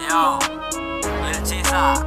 Yo, Lil Caesar.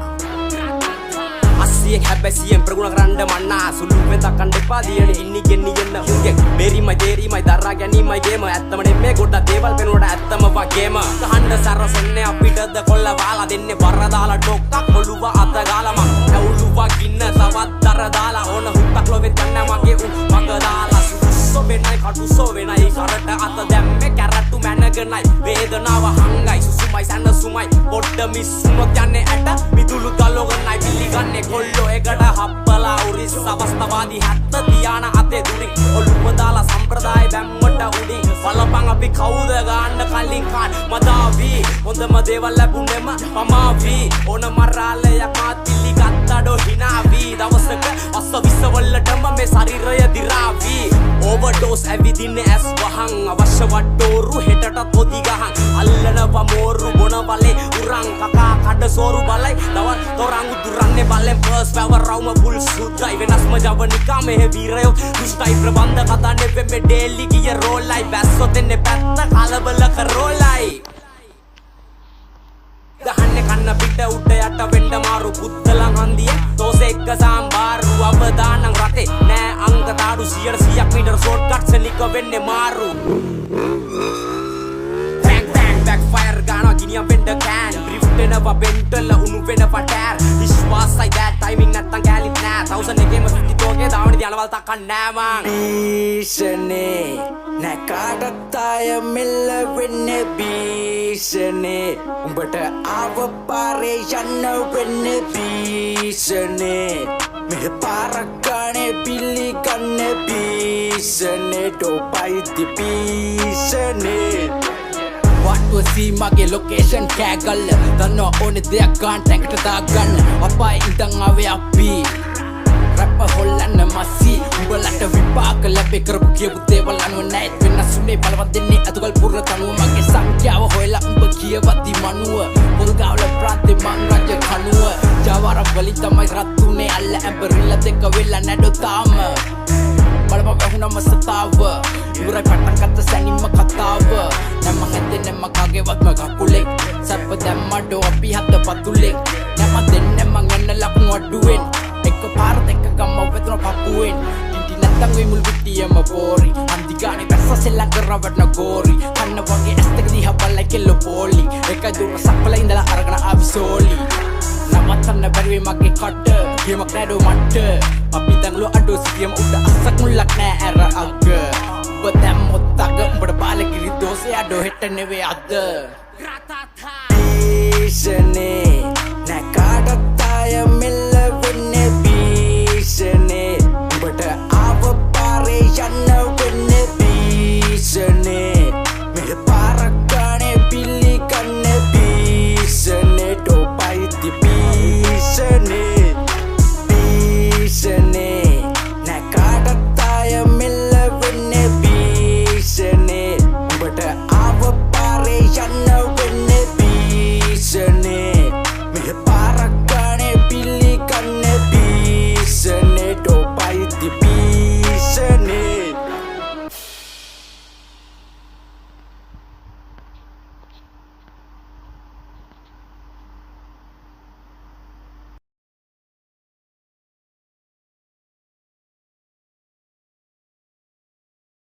Asiek habbai siem praguna karanda manna sulu venda kande padiyani inni genni yenna hunge beri mai deri mai darra gani mai game ඇත්තම නෙමේ ගොඩ දේවල් වෙනකොට ඇත්තම වගේම ගහන්න සරසන්නේ අපිටද කොල්ල වාලා දෙන්නේ බර දාලා ඩොක්කක් ඔළුව අත ගාලා මං ඇවුලුවා ගින්න තවත් දර දාලා ඕන හුත්තක් ලොවෙත් යන්න මගේ උන් මග දාලා සුසෝ වෙනයි කටුසෝ වෙනයි කරට අත දැම්මේ කැරට්ටු මැනගෙනයි වේදනාව හංගයි සුසුමයි සැනසුමයි පොඩ්ඩ මිස්සුනොත් යන්නේ ඇට මිදුළු ගලෝගනයි පිළිගන්නේ කොල්ලෝ එකට හප්පලා උරිස් අවස්ථාවාදී හැත්ත තියාන අතේ දුරින් ඔළුව දාලා සම්ප්‍රදාය බැම්මට උඩින් බලපං අපි කවුද ගන්න කලින් කාන් මදාවි හොඳම දේවල් ලැබුණෙම පමාවි ඕන මරාලයක් මාතිලි ගත්තඩෝ හිනාවි දවසක අස්ස විසවලටම මේ ශරීරය දිරාවි ඕවර්ඩෝස් ඇවිදින්නේ ඇස් වහන් අවශ්‍ය වට්ටෝරු හෙටට පොදි ගහන් අල්ලනවා මෝරු බොන බලේ උරන් කකා කඩ සෝරු බලයි දවල් තොරන් උදුරන්නේ බලෙන් පර්ස් වැවරවම බුල් සුද්දයි වෙනස්ම ජවනිකා මෙහෙ වීරයෝ දුෂ්ටයි ප්‍රබන්ධ කතා නෙවෙ මේ ඩේලි ගිය රෝලයි බැස්සොත් එන්නේ පැත්ත කලබල කරෝලයි ගහන්නේ කන්න පිට උඩ යට වෙන්න මාරු පුත්තලන් හන්දිය තෝසේ එක්ක සාම්බාරු අවදානං රටේ නෑ අංක තාඩු 100ක් මීටර ෂෝට් කට්ස් නික වෙන්නේ මාරු බැක් බැක් බැක්ෆයර් ගානවා ගිනියම් වෙන්න කෑන් ඩ්‍රිෆ්ට් එනවා බෙන්ටල උණු වෙනවා ටෑර් විශ්වාසයි that timing නැත්තම් කැලිත් නෑ 1000 එකේම 50 තෝගේ දාවනි යනවල් තකන්න නෑ මං බීෂනේ නැකාටත් අය මෙල්ල වෙන්නේ බීෂනේ උඹට ආව පාරේ යන්න වෙන්නේ බීෂනේ මෙහෙ පාරක් ගානේ පිළිගන්නේ බීෂනේ ඩෝපයිති බීෂනේ වටුවසී මගේ ලොකේෂන් කෑගල්ල දන්නවා ඕනෙ දෙයක් ගාන් ටැන්කට දාගන්න අපයි ඉඳන් ආවේ අපි රැප්ප හොල්ලන්න මසි උඹලට විපාක ලැබේ කරපු කියපු දේවල් අනුව නැත් වෙනස් උනේ බලවත් දෙන්නේ අතුගල් පුර තනුව මගේ සංඛ්‍යාව හොයලා උඹ කියවති මනුව පොල්ගාවල ප්‍රාන්තේ මං රජ කනුව ජවර වලින් තමයි රත් උනේ අල්ල ඇඹරිල්ල දෙක වෙලා නැඩෝ තාම බලපන් වැහුනම සතාව ඉවරයි පටන් ගත්ත සැනින්ම කතාව නැම හැදෙන්නේ මගේවත් මග කුලෙක් සර්ප දැම්මඩෝ අපි හත පතුලෙක් නැම දෙන්නේ මං යන්න ලකුණු අඩුවෙන් එක පාරට එක ගම්ම වෙතන පපුවෙන් ඉන්ටි නැත්තම් වෙයි මුල් පිටියම පෝරි අන්ති ගානේ වැස්ස සෙල්ලම් කරවටන ගෝරි කන්න වගේ ඇස් දෙක දිහා බලයි කෙල්ල පොලි එක දුර සක්වල ඉඳලා අරගෙන ආවි සෝලි නවත්තන්න බැරි වෙයි මගේ කට ගේමක් නෑඩෝ මට අපි දඟලු අඩෝ සිටියම උඩ අස්සක් මුල්ලක් නෑ ඇර අග ඔබ දැම්මොත් අග උඹට බාලකිරි දෝසේ අඩෝ හෙට නෙවේ අද රාතාතා බීෂනේ